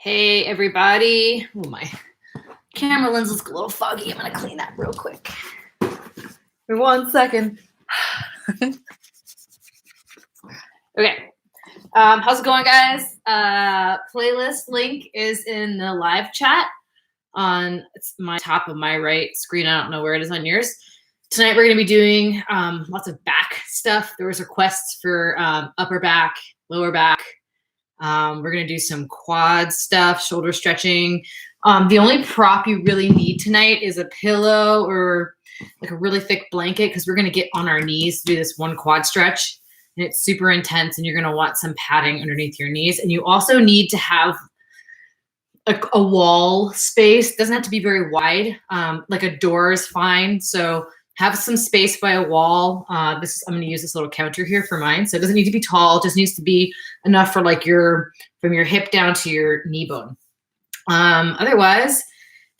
Hey everybody. Oh, my camera lens looks a little foggy. I'm gonna clean that real quick. For 1 second. Okay. How's it going, guys? Playlist link is in the live chat on my top of my right screen. I don't know where it is on yours. Tonight we're gonna be doing lots of back stuff. There was requests for upper back, lower back. We're going to do some quad stuff, shoulder stretching. The only prop you really need tonight is a pillow or like a really thick blanket because we're going to get on our knees to do this one quad stretch. And it's super intense and you're going to want some padding underneath your knees. And you also need to have a wall space. It doesn't have to be very wide. Like a door is fine. So have some space by a wall. I'm going to use this little counter here for mine. So it doesn't need to be tall. It just needs to be enough for like from your hip down to your knee bone. Otherwise, if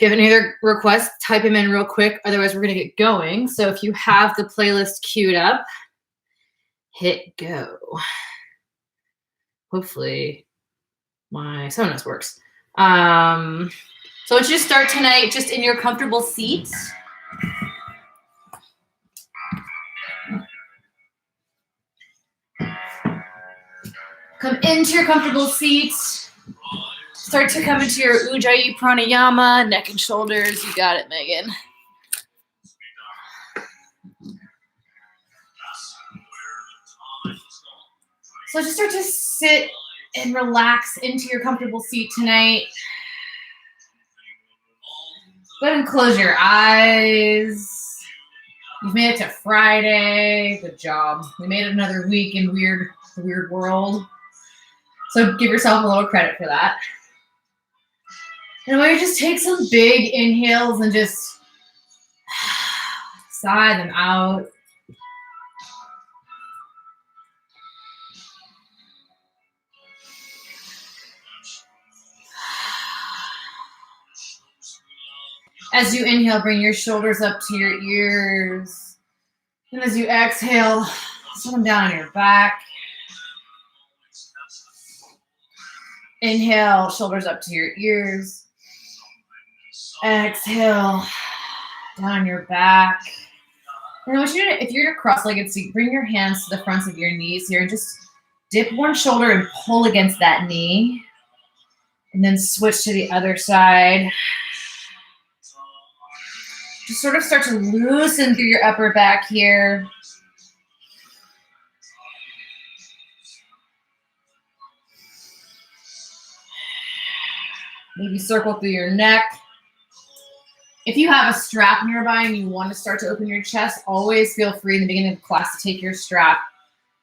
you have any other requests, type them in real quick. Otherwise, we're going to get going. So if you have the playlist queued up, hit go. Hopefully my Sonos works. So I want you to start tonight just in your comfortable seat. Come into your comfortable seat. Start to come into your Ujjayi pranayama, neck and shoulders. You got it, Megan. So just start to sit and relax into your comfortable seat tonight. Go ahead and close your eyes. You've made it to Friday. Good job. We made it another week in the weird world. So give yourself a little credit for that. And I want you to just take some big inhales and just sigh them out. As you inhale, bring your shoulders up to your ears. And as you exhale, set them down on your back. Inhale, shoulders up to your ears. Exhale, down your back. And I want you to, if you're in a cross-legged seat, bring your hands to the fronts of your knees here and just dip one shoulder and pull against that knee. And then switch to the other side. Just sort of start to loosen through your upper back here. Maybe circle through your neck. If you have a strap nearby and you want to start to open your chest, always feel free in the beginning of the class to take your strap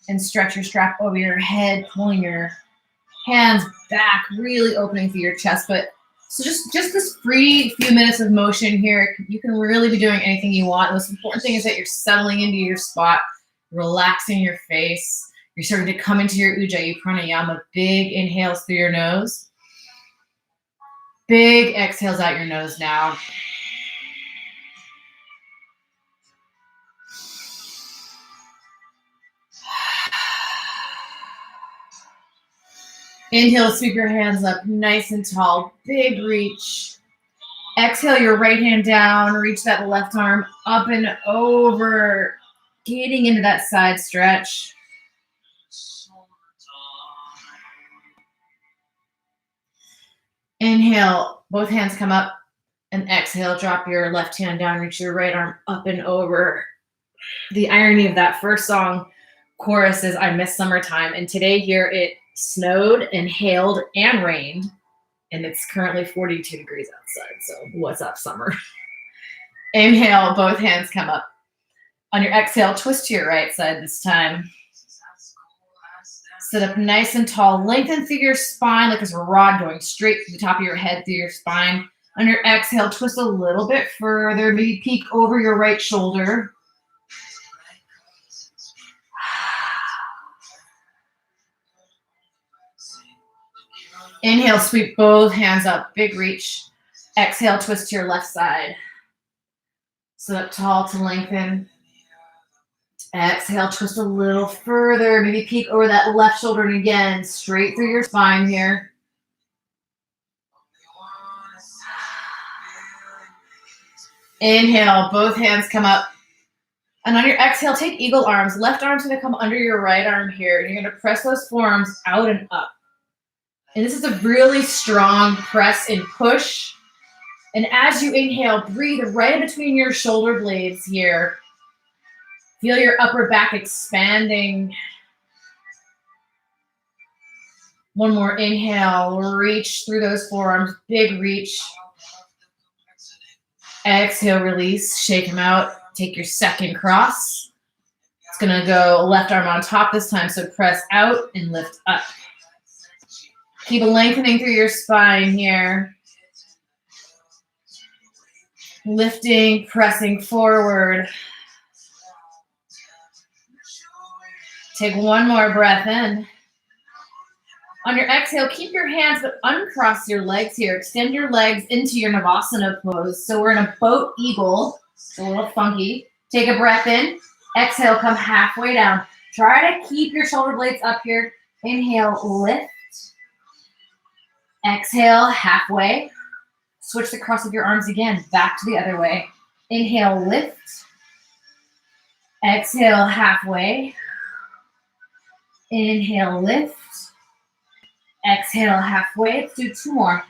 and stretch your strap over your head, pulling your hands back, really opening through your chest. But so just this free few minutes of motion here, you can really be doing anything you want. The most important thing is that you're settling into your spot, relaxing your face. You're starting to come into your Ujjayi pranayama. Big inhales through your nose. Big exhales out your nose now. Inhale, sweep your hands up nice and tall. Big reach. Exhale your right hand down. Reach that left arm up and over. Getting into that side stretch. Inhale, both hands come up, and exhale, drop your left hand down, reach your right arm up and over. The irony of that first song chorus is I miss summertime, and today here it snowed and hailed and rained, and it's currently 42 degrees outside, so what's up, summer? Inhale, both hands come up. On your exhale, twist to your right side this time. Sit up nice and tall. Lengthen through your spine like there's a rod going straight to the top of your head through your spine. On your exhale, twist a little bit further. Maybe peek over your right shoulder. Inhale, sweep both hands up. Big reach. Exhale, twist to your left side. Sit up tall to lengthen. Exhale, twist a little further. Maybe peek over that left shoulder and again, straight through your spine here. Inhale, both hands come up. And on your exhale, take eagle arms. Left arm's gonna come under your right arm here. And you're gonna press those forearms out and up. And this is a really strong press and push. And as you inhale, breathe right in between your shoulder blades here. Feel your upper back expanding. One more inhale, reach through those forearms, big reach. Exhale, release, shake them out. Take your second cross. It's gonna go left arm on top this time, so press out and lift up. Keep lengthening through your spine here. Lifting, pressing forward. Take one more breath in. On your exhale, keep your hands, but uncross your legs here. Extend your legs into your Navasana pose. So we're in a boat eagle. It's a little funky. Take a breath in. Exhale, come halfway down. Try to keep your shoulder blades up here. Inhale, lift. Exhale, halfway. Switch the cross of your arms again, back to the other way. Inhale, lift. Exhale, halfway. Inhale, lift. Exhale, halfway. Let's do two more.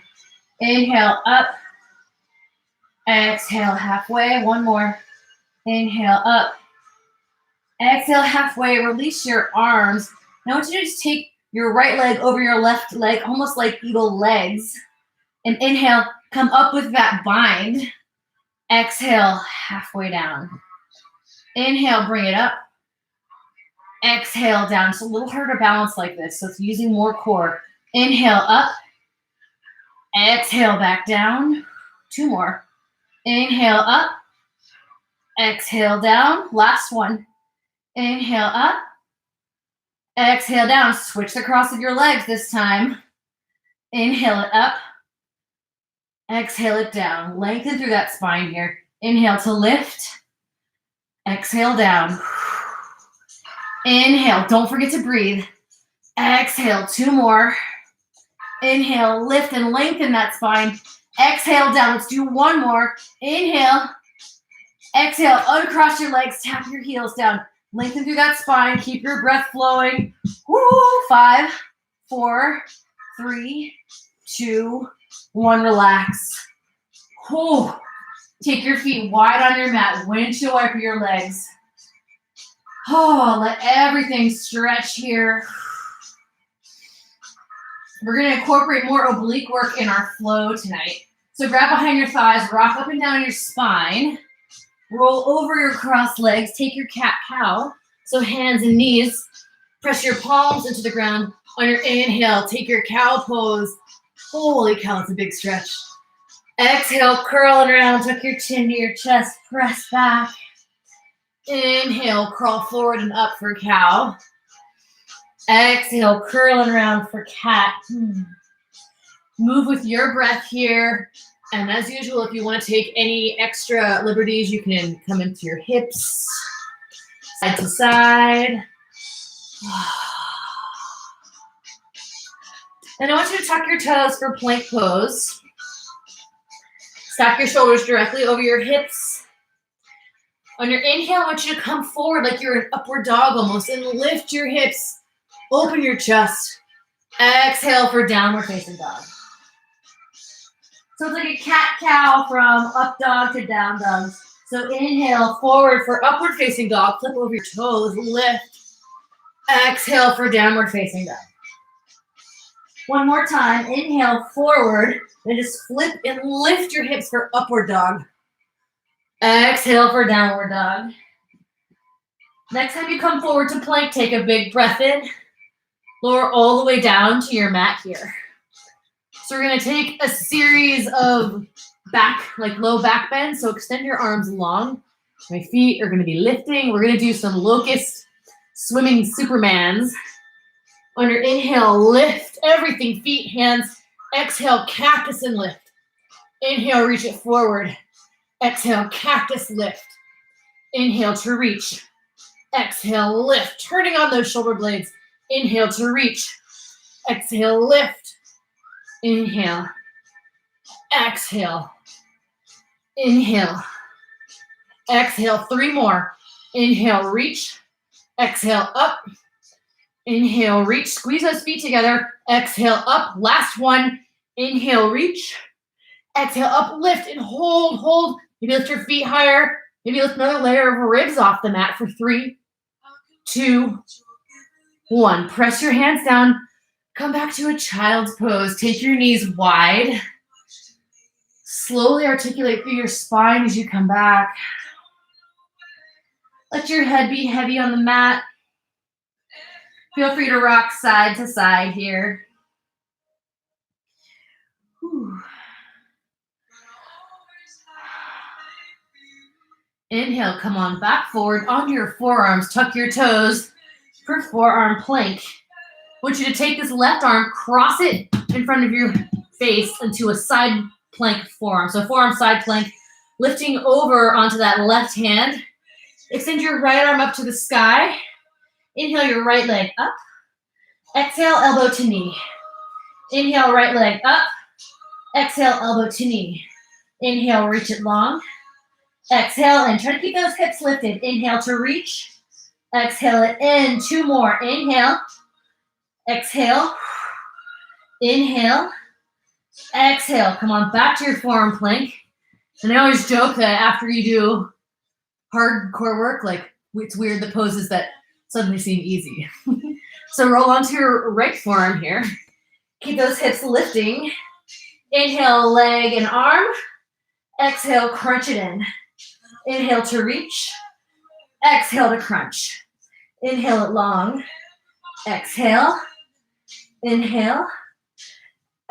Inhale, up. Exhale, halfway. One more. Inhale, up. Exhale, halfway. Release your arms. Now I want you to just take your right leg over your left leg, almost like eagle legs. And inhale, come up with that bind. Exhale, halfway down. Inhale, bring it up. Exhale, down. It's a little harder to balance like this, so it's using more core. Inhale, up. Exhale, back down. Two more. Inhale, up. Exhale, down. Last one. Inhale, up. Exhale, down. Switch the cross of your legs this time. Inhale it up. Exhale it down. Lengthen through that spine here. Inhale to lift. Exhale down. Inhale. Don't forget to breathe. Exhale. Two more. Inhale. Lift and lengthen that spine. Exhale down. Let's do one more. Inhale. Exhale. Uncross your legs. Tap your heels down. Lengthen through that spine. Keep your breath flowing. Woo! 5, 4, 3, 2, 1. Relax. Whew. Take your feet wide on your mat. Windshield wiper your legs. Oh, let everything stretch here. We're going to incorporate more oblique work in our flow tonight. So grab behind your thighs, rock up and down your spine. Roll over your crossed legs. Take your cat-cow. So hands and knees. Press your palms into the ground. On your inhale, take your cow pose. Holy cow, it's a big stretch. Exhale, curling around. Tuck your chin to your chest. Press back. Inhale, crawl forward and up for cow. Exhale, curling around for cat. Move with your breath here. And as usual, if you want to take any extra liberties, you can come into your hips, side to side. And I want you to tuck your toes for plank pose. Stack your shoulders directly over your hips. On your inhale, I want you to come forward like you're an upward dog almost and lift your hips. Open your chest. Exhale for downward facing dog. So it's like a cat-cow from up dog to down dog. So inhale forward for upward facing dog. Flip over your toes. Lift. Exhale for downward facing dog. One more time. Inhale forward. Then just flip and lift your hips for upward dog. Exhale for downward dog. Next time you come forward to plank, take a big breath in. Lower all the way down to your mat here. So we're going to take a series of low back bends. So extend your arms long. My feet are going to be lifting. We're going to do some locust swimming supermans. On your inhale, lift everything. Feet, hands. Exhale, cactus and lift. Inhale, reach it forward. Exhale, cactus, lift. Inhale to reach. Exhale, lift. Turning on those shoulder blades. Inhale to reach. Exhale, lift. Inhale. Exhale. Inhale. Exhale, 3 more. Inhale, reach. Exhale, up. Inhale, reach. Squeeze those feet together. Exhale, up. Last one. Inhale, reach. Exhale, up, lift, and hold, hold. Maybe lift your feet higher. Maybe lift another layer of ribs off the mat for 3, 2, 1. Press your hands down. Come back to a child's pose. Take your knees wide. Slowly articulate through your spine as you come back. Let your head be heavy on the mat. Feel free to rock side to side here. Whew. Inhale, come on back forward onto your forearms. Tuck your toes for forearm plank. I want you to take this left arm, cross it in front of your face into a side plank forearm. So forearm side plank, lifting over onto that left hand. Extend your right arm up to the sky. Inhale your right leg up. Exhale, elbow to knee. Inhale, right leg up. Exhale, elbow to knee. Inhale, reach it long. Exhale, and try to keep those hips lifted. Inhale to reach. Exhale it in. 2 more. Inhale. Exhale. Inhale. Exhale. Come on, back to your forearm plank. And I always joke that after you do hardcore work, like it's weird the poses that suddenly seem easy. So roll onto your right forearm here. Keep those hips lifting. Inhale, leg and arm. Exhale, crunch it in. Inhale to reach. Exhale to crunch. Inhale it long. Exhale. Inhale.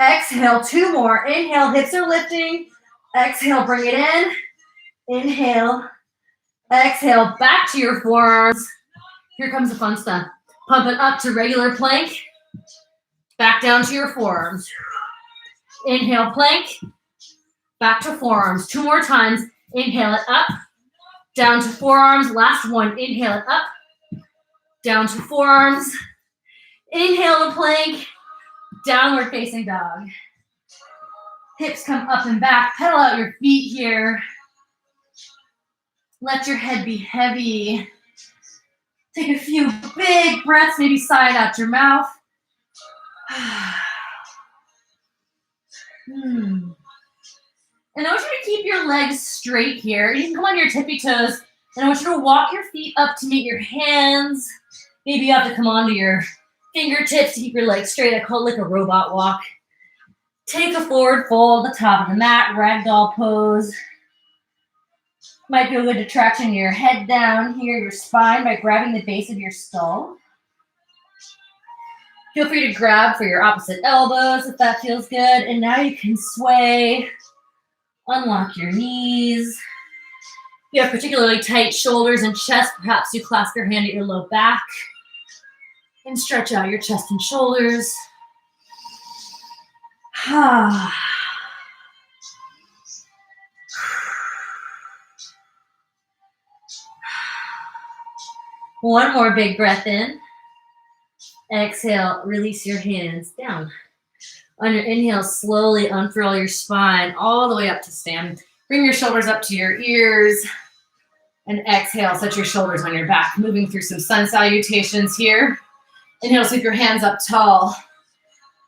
Exhale, 2 more. Inhale, hips are lifting. Exhale, bring it in. Inhale. Exhale, back to your forearms. Here comes the fun stuff. Pump it up to regular plank. Back down to your forearms. Inhale, plank. Back to forearms. 2 more times. Inhale it up. Down to forearms. Last one. Inhale it up. Down to forearms. Inhale to plank. Downward facing dog. Hips come up and back. Pedal out your feet here. Let your head be heavy. Take a few big breaths, maybe sigh it out your mouth. And I want you to keep your legs straight here. You can come on your tippy toes. And I want you to walk your feet up to meet your hands. Maybe you have to come onto your fingertips to keep your legs straight. I call it like a robot walk. Take a forward fold at the top of the mat, ragdoll pose. Might feel good to traction your head down here, your spine, by grabbing the base of your skull. Feel free to grab for your opposite elbows if that feels good. And now you can sway, unlock your knees. If you have particularly tight shoulders and chest, perhaps you clasp your hand at your low back and stretch out your chest and shoulders. One more big breath in. Exhale, release your hands down. On your inhale, slowly unfurl your spine all the way up to stand. Bring your shoulders up to your ears. And exhale, set your shoulders on your back. Moving through some sun salutations here. Inhale, sweep your hands up tall.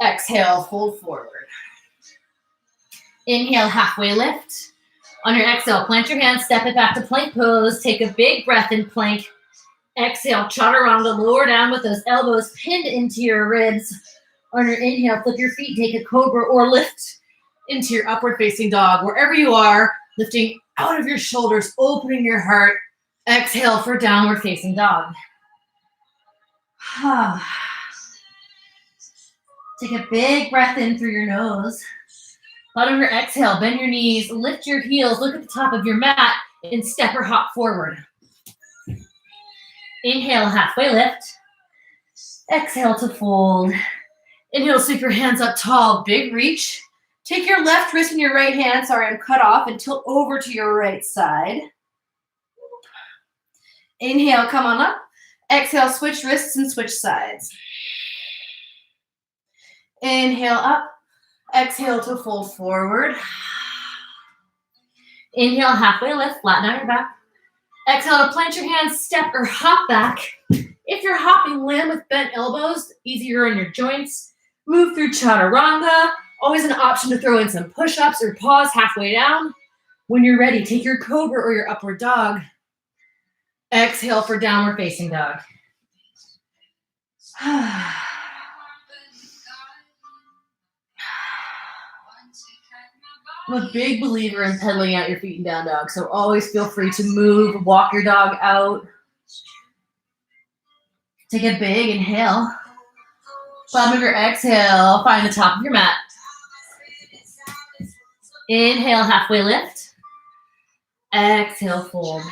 Exhale, fold forward. Inhale, halfway lift. On your exhale, plant your hands, step it back to plank pose. Take a big breath in plank. Exhale, chaturanga, lower down with those elbows pinned into your ribs. On your inhale, flip your feet, take a cobra or lift into your upward facing dog. Wherever you are, lifting out of your shoulders, opening your heart. Exhale for downward facing dog. Take a big breath in through your nose. Bottom of your exhale, bend your knees, lift your heels, look at the top of your mat, and step or hop forward. Inhale, halfway lift. Exhale to fold. Inhale, sweep your hands up tall, big reach. Take your left wrist and your right hand, I'm cut off, and tilt over to your right side. Inhale, come on up. Exhale, switch wrists and switch sides. Inhale up. Exhale to fold forward. Inhale, halfway lift, flatten out your back. Exhale to plant your hands, step or hop back. If you're hopping, land with bent elbows, easier on your joints. Move through chaturanga. Always an option to throw in some push-ups or pause halfway down. When you're ready, take your cobra or your upward dog. Exhale for downward facing dog. I'm a big believer in pedaling out your feet in down dog, so always feel free to move, walk your dog out. Take a big inhale. Bottom of your exhale, find the top of your mat. Inhale, halfway lift. Exhale, fold.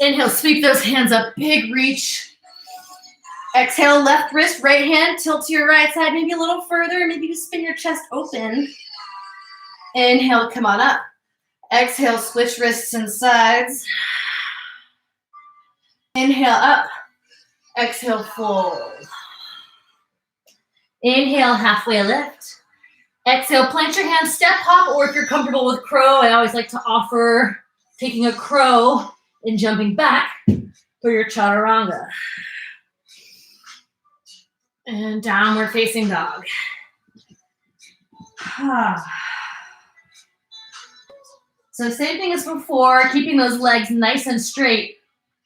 Inhale, sweep those hands up, big reach. Exhale, left wrist, right hand, tilt to your right side, maybe a little further, maybe just spin your chest open. Inhale, come on up. Exhale, switch wrists and sides. Inhale, up. Exhale, fold. Inhale, halfway lift. Exhale, plant your hands, step hop, or if you're comfortable with crow, I always like to offer taking a crow and jumping back for your chaturanga. And downward facing dog. So same thing as before, keeping those legs nice and straight.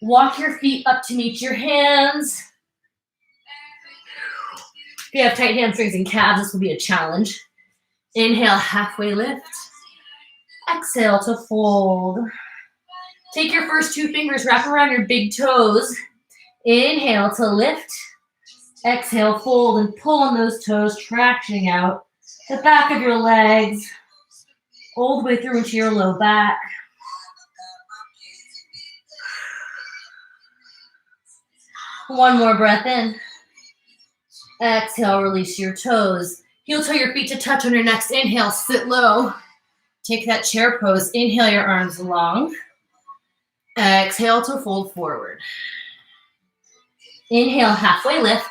Walk your feet up to meet your hands. If you have tight hamstrings and calves, this will be a challenge. Inhale, halfway lift. Exhale to fold. Take your first two fingers, wrap around your big toes. Inhale to lift. Exhale, fold and pull on those toes, tractioning out the back of your legs, all the way through into your low back. One more breath in. Exhale, release your toes. Heel toe your feet to touch on your next inhale, sit low. Take that chair pose. Inhale your arms long. Exhale to fold forward. Inhale, halfway lift.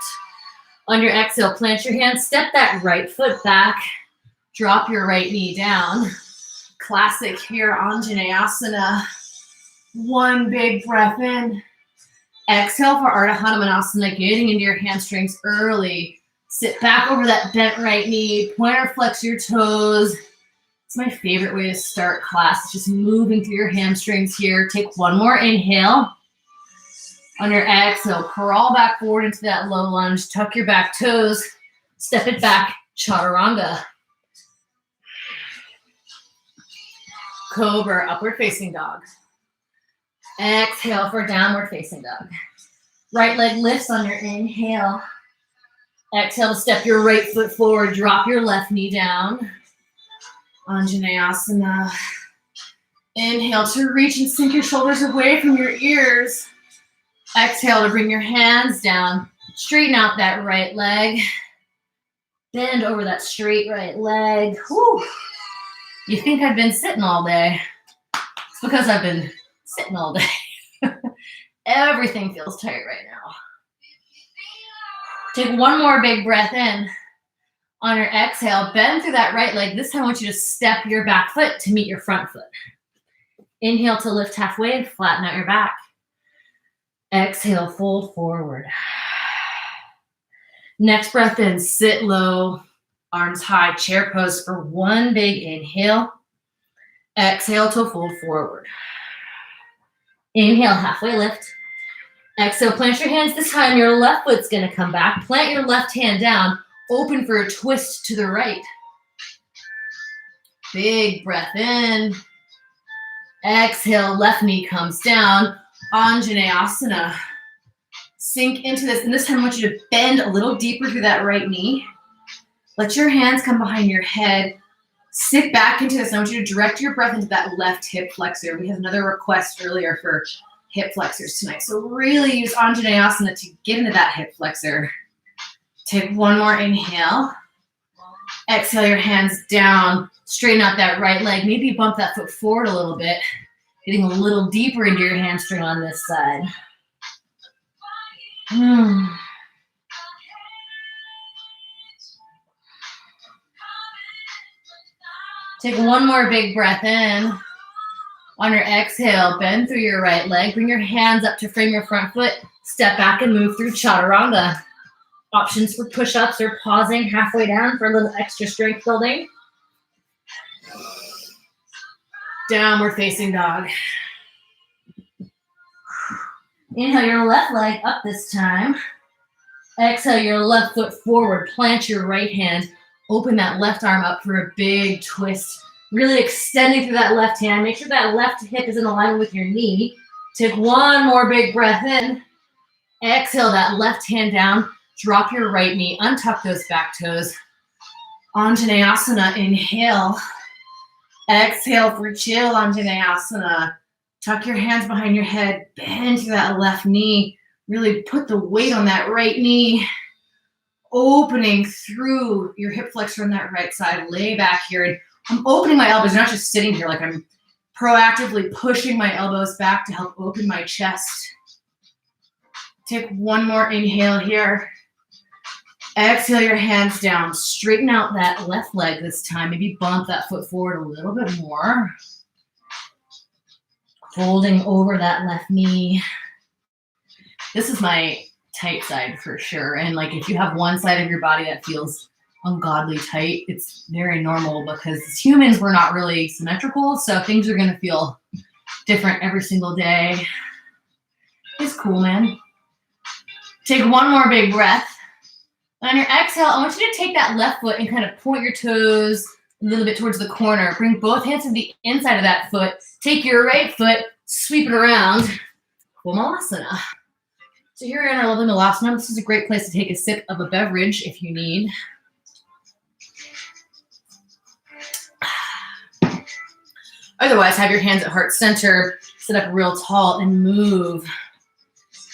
On your exhale, plant your hands, step that right foot back. Drop your right knee down. Classic here, Anjaneyasana. One big breath in. Exhale for Ardha Hanumanasana, getting into your hamstrings early. Sit back over that bent right knee, point or flex your toes. It's my favorite way to start class. It's just moving through your hamstrings here. Take one more inhale. On your exhale, crawl back forward into that low lunge. Tuck your back toes. Step it back, chaturanga. Cobra, upward facing dog. Exhale for downward facing dog. Right leg lifts on your inhale. Exhale to step your right foot forward. Drop your left knee down. Anjaneyasana. Inhale to reach and sink your shoulders away from your ears. Exhale to bring your hands down. Straighten out that right leg. Bend over that straight right leg. Whew. You think I've been sitting all day? It's because I've been sitting all day. Everything feels tight right now. Take one more big breath in. On your exhale, bend through that right leg. This time I want you to step your back foot to meet your front foot. Inhale to lift halfway and flatten out your back. Exhale, fold forward. Next breath in, sit low, arms high, chair pose for one big inhale. Exhale to fold forward. Inhale, halfway lift. Exhale, plant your hands. This time your left foot's gonna come back. Plant your left hand down, open for a twist to the right. Big breath in. Exhale, left knee comes down. Anjaneyasana. Sink into this, and this time I want you to bend a little deeper through that right knee. Let your hands come behind your head. Sit back into this, and I want you to direct your breath into that left hip flexor. We have another request earlier for hip flexors tonight, so really use Anjaneyasana to get into that hip flexor. Take one more inhale. Exhale your hands down. Straighten out that right leg. Maybe bump that foot forward a little bit. Getting a little deeper into your hamstring on this side. Take one more big breath in. On your exhale, bend through your right leg. Bring your hands up to frame your front foot. Step back and move through chaturanga. Options for push-ups or pausing halfway down for a little extra strength building. Downward facing dog. Inhale your left leg up this time. Exhale your left foot forward. Plant your right hand. Open that left arm up for a big twist. Really extending through that left hand. Make sure that left hip is in alignment with your knee. Take one more big breath in. Exhale that left hand down. Drop your right knee. Untuck those back toes. Anjaneyasana. Inhale. Exhale for chill Anjaneyasana. Tuck your hands behind your head. Bend to that left knee. Really put the weight on that right knee. Opening through your hip flexor on that right side. Lay back here. And I'm opening my elbows, not just sitting here. Like I'm proactively pushing my elbows back to help open my chest. Take one more inhale here. Exhale your hands down. Straighten out that left leg this time. Maybe bump that foot forward a little bit more. Folding over that left knee. This is my tight side for sure. And like if you have one side of your body that feels ungodly tight, it's very normal because as humans, we're not really symmetrical. So things are going to feel different every single day. It's cool, man. Take one more big breath. On your exhale, I want you to take that left foot and kind of point your toes a little bit towards the corner. Bring both hands to the inside of that foot. Take your right foot, sweep it around. Komalasana. So here in our lovely Malasana, this is a great place to take a sip of a beverage if you need. Otherwise, have your hands at heart center, sit up real tall and move.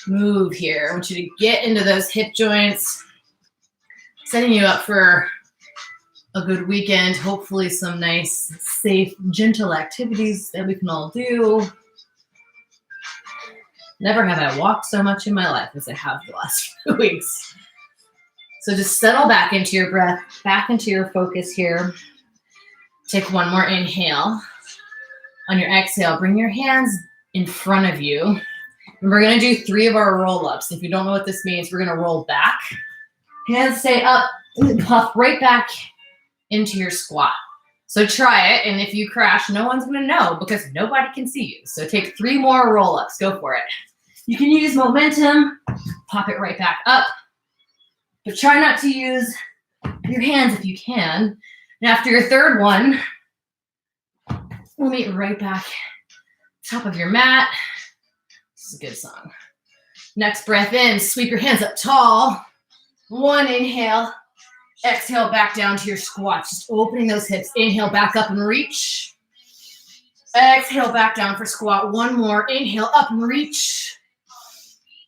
Move here. I want you to get into those hip joints, setting you up for a good weekend. Hopefully some nice, safe, gentle activities that we can all do. Never have I walked so much in my life as I have the last few weeks. So just settle back into your breath, back into your focus here. Take one more inhale. On your exhale, bring your hands in front of you. And we're going to do 3 of our roll-ups. If you don't know what this means, we're going to roll back. Hands stay up, puff right back into your squat. So try it, and if you crash, no one's going to know because nobody can see you. So take 3 more roll-ups. Go for it. You can use momentum, pop it right back up, but try not to use your hands if you can. And after your third one, we'll meet right back top of your mat. This is a good song. Next breath in, sweep your hands up tall. 1 inhale, exhale back down to your squats. Just opening those hips. Inhale back up and reach. Exhale back down for squat. 1 more. Inhale up and reach.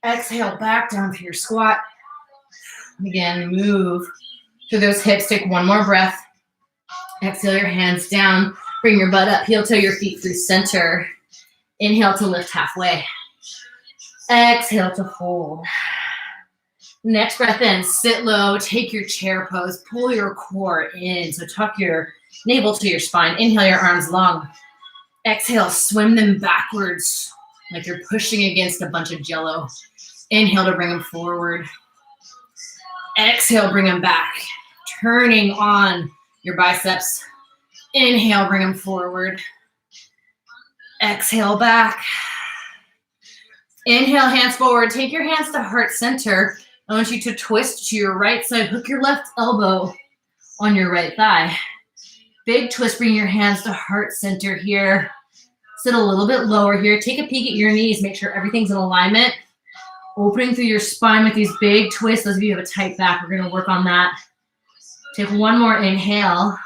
Exhale back down to your squat. Again, move through those hips. Take 1 more breath. Exhale your hands down. Bring your butt up. Heel toe your feet through center. Inhale to lift halfway. Exhale to hold. Next breath in, sit low, take your chair pose, pull your core in. So tuck your navel to your spine. Inhale your arms long. Exhale, swim them backwards like you're pushing against a bunch of jello. Inhale to bring them forward. Exhale, bring them back. Turning on your biceps. Inhale, bring them forward. Exhale, back. Inhale, hands forward. Take your hands to heart center. I want you to twist to your right side. Hook your left elbow on your right thigh. Big twist, bring your hands to heart center here. Sit a little bit lower here. Take a peek at your knees. Make sure everything's in alignment. Opening through your spine with these big twists. Those of you who have a tight back, we're going to work on that. Take 1 more inhale.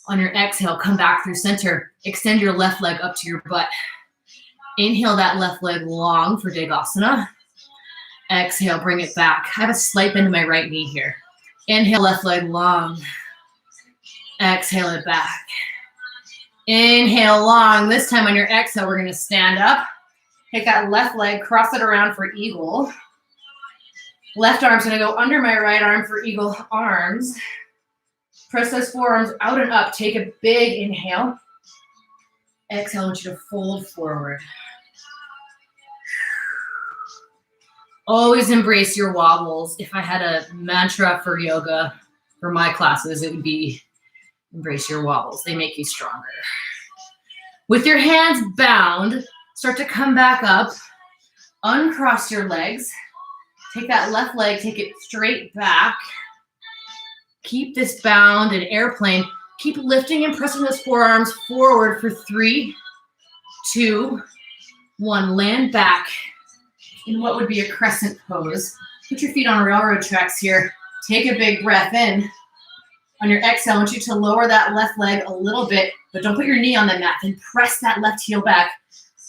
On your exhale, come back through center. Extend your left leg up to your butt. Inhale that left leg long for Degasana. Exhale, bring it back. I have a slight bend in my right knee here. Inhale, left leg long. Exhale it back. Inhale long. This time on your exhale, we're going to stand up. Take that left leg, cross it around for eagle. Left arm's going to go under my right arm for eagle arms. Press those forearms out and up. Take a big inhale. Exhale, I want you to fold forward. Always embrace your wobbles. If I had a mantra for yoga, for my classes, it would be embrace your wobbles. They make you stronger. With your hands bound, start to come back up. Uncross your legs. Take that left leg, take it straight back. Keep this bound and airplane. Keep lifting and pressing those forearms forward for 3, 2, 1. Land back in what would be a crescent pose. Put your feet on railroad tracks here. Take a big breath in. On your exhale, I want you to lower that left leg a little bit, but don't put your knee on the mat. Then press that left heel back.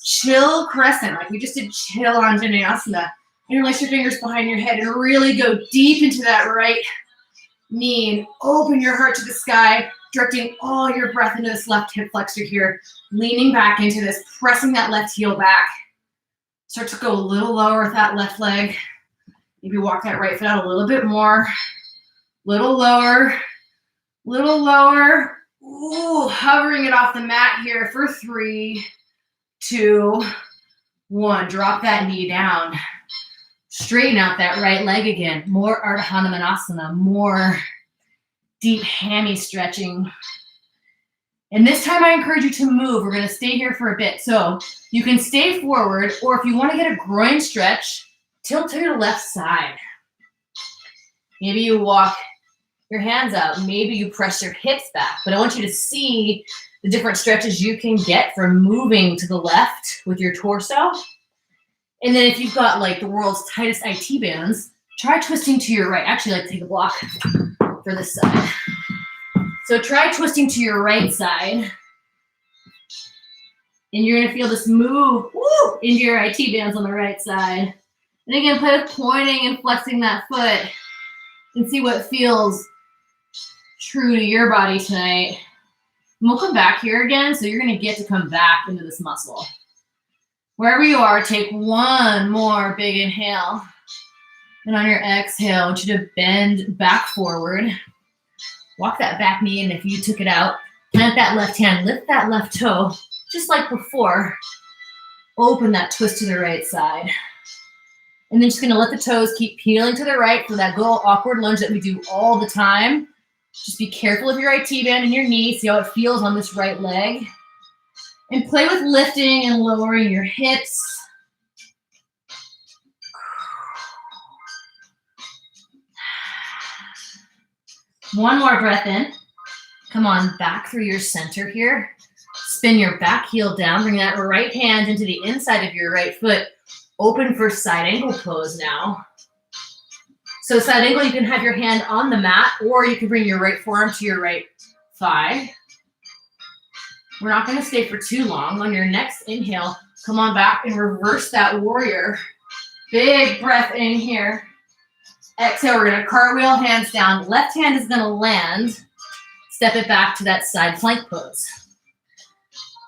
Chill crescent, like we just did chill on vinyasa. Interlace your fingers behind your head and really go deep into that right knee and open your heart to the sky, directing all your breath into this left hip flexor here, leaning back into this, pressing that left heel back. Start to go a little lower with that left leg. Maybe walk that right foot out a little bit more. Little lower, little lower. Ooh, hovering it off the mat here for 3, 2, 1. Drop that knee down. Straighten out that right leg again. More Ardha Hanumanasana, more deep hammy stretching. And this time I encourage you to move. We're going to stay here for a bit. So you can stay forward, or if you want to get a groin stretch, tilt to your left side. Maybe you walk your hands out. Maybe you press your hips back. But I want you to see the different stretches you can get from moving to the left with your torso. And then if you've got like the world's tightest IT bands, try twisting to your right. Actually, I like to take a block for this side. So try twisting to your right side. And you're going to feel this move into your IT bands on the right side. And again, play with pointing and flexing that foot and see what feels true to your body tonight. And we'll come back here again, so you're going to get to come back into this muscle. Wherever you are, take one more big inhale. And on your exhale, I want you to bend back forward. Walk that back knee in if you took it out. Plant that left hand, lift that left toe, just like before. Open that twist to the right side. And then just gonna let the toes keep peeling to the right for that good old awkward lunge that we do all the time. Just be careful of your IT band and your knee. See how it feels on this right leg. And play with lifting and lowering your hips. One more breath in. Come on, back through your center here. Spin your back heel down. Bring that right hand into the inside of your right foot. Open for side angle pose now. So side angle, you can have your hand on the mat, or you can bring your right forearm to your right thigh. We're not going to stay for too long. On your next inhale, come on back and reverse that warrior. Big breath in here. Exhale, we're going to cartwheel, hands down. Left hand is going to land. Step it back to that side plank pose.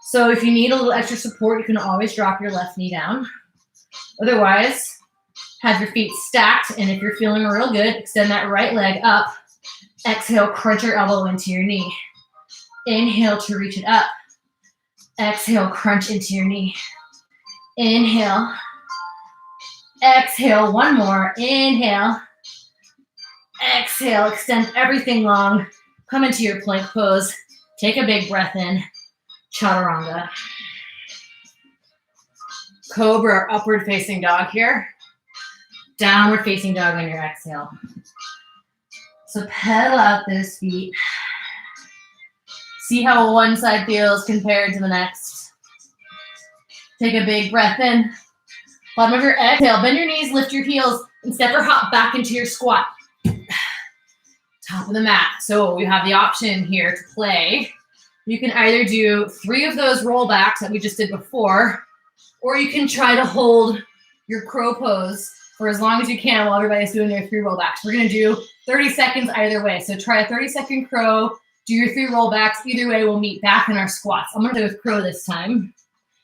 So if you need a little extra support, you can always drop your left knee down. Otherwise, have your feet stacked, and if you're feeling real good, extend that right leg up. Exhale, crunch your elbow into your knee. Inhale to reach it up. Exhale, crunch into your knee. Inhale. Exhale, one more. Inhale. Exhale, extend everything long. Come into your plank pose. Take a big breath in. Chaturanga. Cobra or upward facing dog here. Downward facing dog on your exhale. So pedal out those feet. See how one side feels compared to the next. Take a big breath in. Bottom of your exhale. Bend your knees, lift your heels, and step or hop back into your squat. Top of the mat. So we have the option here to play. You can either do 3 of those rollbacks that we just did before, or you can try to hold your crow pose for as long as you can while everybody's doing their 3 rollbacks. We're going to do 30 seconds either way. So try a 30-second crow, do your 3 rollbacks. Either way, we'll meet back in our squats. I'm going to go with crow this time.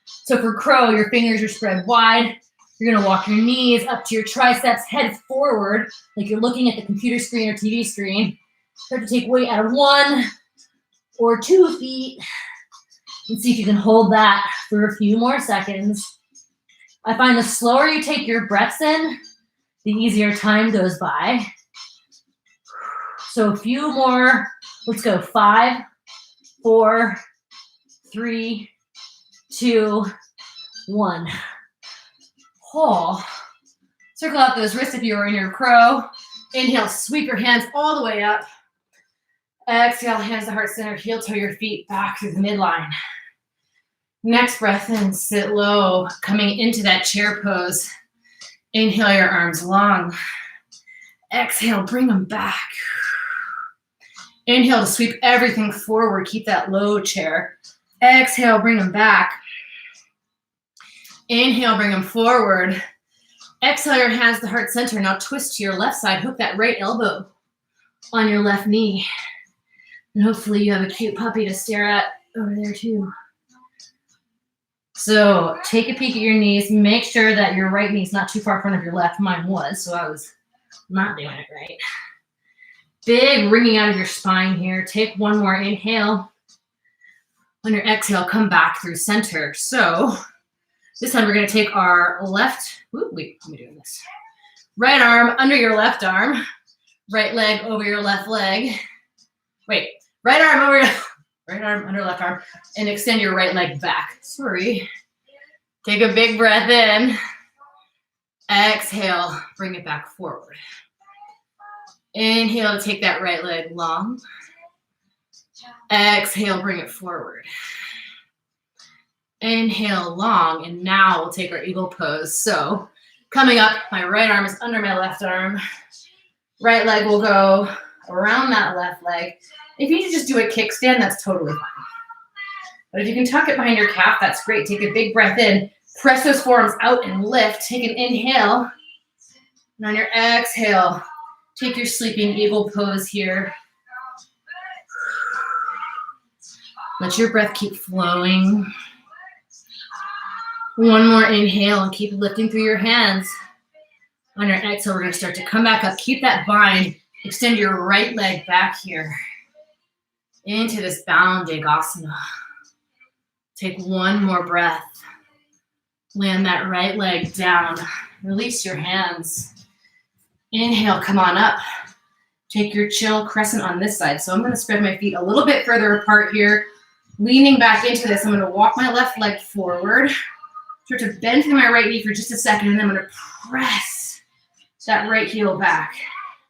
So for crow, your fingers are spread wide. You're going to walk your knees up to your triceps, head forward, like you're looking at the computer screen or TV screen. Start to take weight out of 1 or 2 feet. And see if you can hold that for a few more seconds. I find the slower you take your breaths in, the easier time goes by. So a few more. Let's go. 5, 4, 3, 2, 1. Oh. Circle out those wrists if you are in your crow. Inhale, sweep your hands all the way up. Exhale, hands to heart center, heel toe your feet back through the midline. Next breath in, sit low, coming into that chair pose. Inhale your arms long. Exhale, bring them back. Inhale to sweep everything forward, keep that low chair. Exhale, bring them back. Inhale, bring them forward. Exhale your hands to heart center. Now twist to your left side, hook that right elbow on your left knee. And hopefully you have a cute puppy to stare at over there too. So take a peek at your knees. Make sure that your right knee is not too far in front of your left. Mine was, so I was not doing it right. Big wringing out of your spine here. Take one more inhale. On your exhale, come back through center. So this time we're going to take our left, wait, let me do this. Right arm under your left arm. Right leg over your left leg. Wait, right arm over your right arm under left arm, and extend your right leg back. Sorry. Take a big breath in. Exhale, bring it back forward. Inhale to take that right leg long. Exhale, bring it forward. Inhale long, and now we'll take our eagle pose. So coming up, my right arm is under my left arm. Right leg will go around that left leg. If you need to just do a kickstand, that's totally fine. But if you can tuck it behind your calf, that's great. Take a big breath in. Press those forearms out and lift. Take an inhale. And on your exhale, take your sleeping eagle pose here. Let your breath keep flowing. One more inhale and keep lifting through your hands. On your exhale, we're going to start to come back up. Keep that bind. Extend your right leg back here into this bounding asana. Take one more breath. Land that right leg down. Release your hands. Inhale, come on up. Take your chill crescent on this side. So I'm going to spread my feet a little bit further apart here. Leaning back into this, I'm going to walk my left leg forward. Start to bend through my right knee for just a second, and then I'm going to press that right heel back.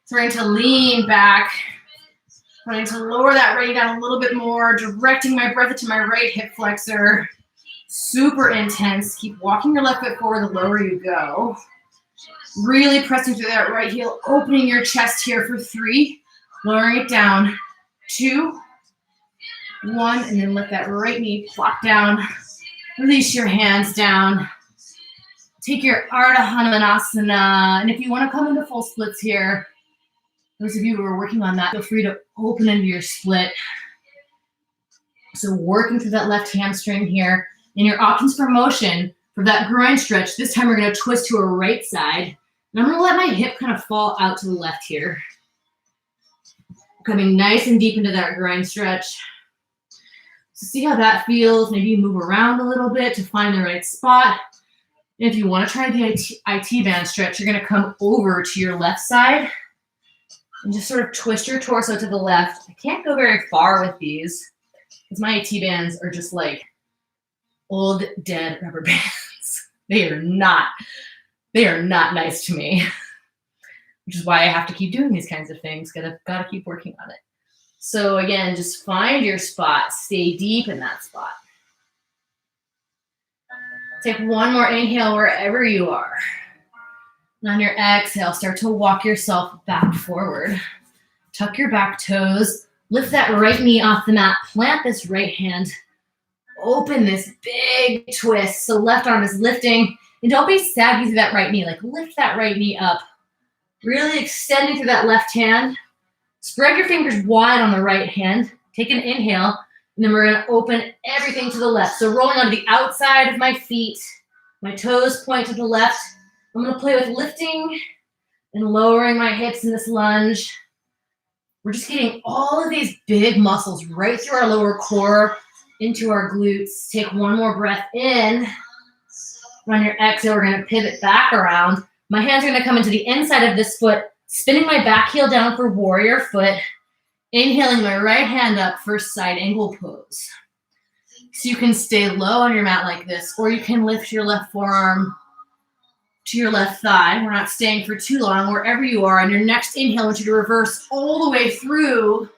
Starting to lean back. Trying to lower that right knee down a little bit more, directing my breath into my right hip flexor. Super intense. Keep walking your left foot forward the lower you go. Really pressing through that right heel, opening your chest here for 3, lowering it down, 2, 1, and then let that right knee plop down. Release your hands down. Take your Ardha Hanumanasana, and if you want to come into full splits here, those of you who are working on that, feel free to open into your split. So working through that left hamstring here. And your options for motion for that groin stretch, this time we're going to twist to a right side. And I'm going to let my hip kind of fall out to the left here. Coming nice and deep into that groin stretch. So see how that feels. Maybe you move around a little bit to find the right spot. And if you want to try the IT band stretch, you're going to come over to your left side and just sort of twist your torso to the left. I can't go very far with these because my IT bands are just like old dead rubber bands. They are not nice to me, which is why I have to keep doing these kinds of things. Gotta keep working on it. So again, just find your spot. Stay deep in that spot. Take one more inhale wherever you are. And on your exhale, start to walk yourself back forward. Tuck your back toes. Lift that right knee off the mat. Plant this right hand. Open this big twist. So left arm is lifting. And don't be saggy through that right knee. Like lift that right knee up. Really extending through that left hand. Spread your fingers wide on the right hand. Take an inhale. And then we're going to open everything to the left. So rolling onto the outside of my feet. My toes point to the left. I'm going to play with lifting and lowering my hips in this lunge. We're just getting all of these big muscles right through our lower core, into our glutes. Take one more breath in. On your exhale, we're going to pivot back around. My hands are going to come into the inside of this foot, spinning my back heel down for warrior foot. Inhaling my right hand up for side angle pose. So you can stay low on your mat like this, or you can lift your left forearm to your left thigh. We're not staying for too long. Wherever you are, on your next inhale, I want you to reverse all the way through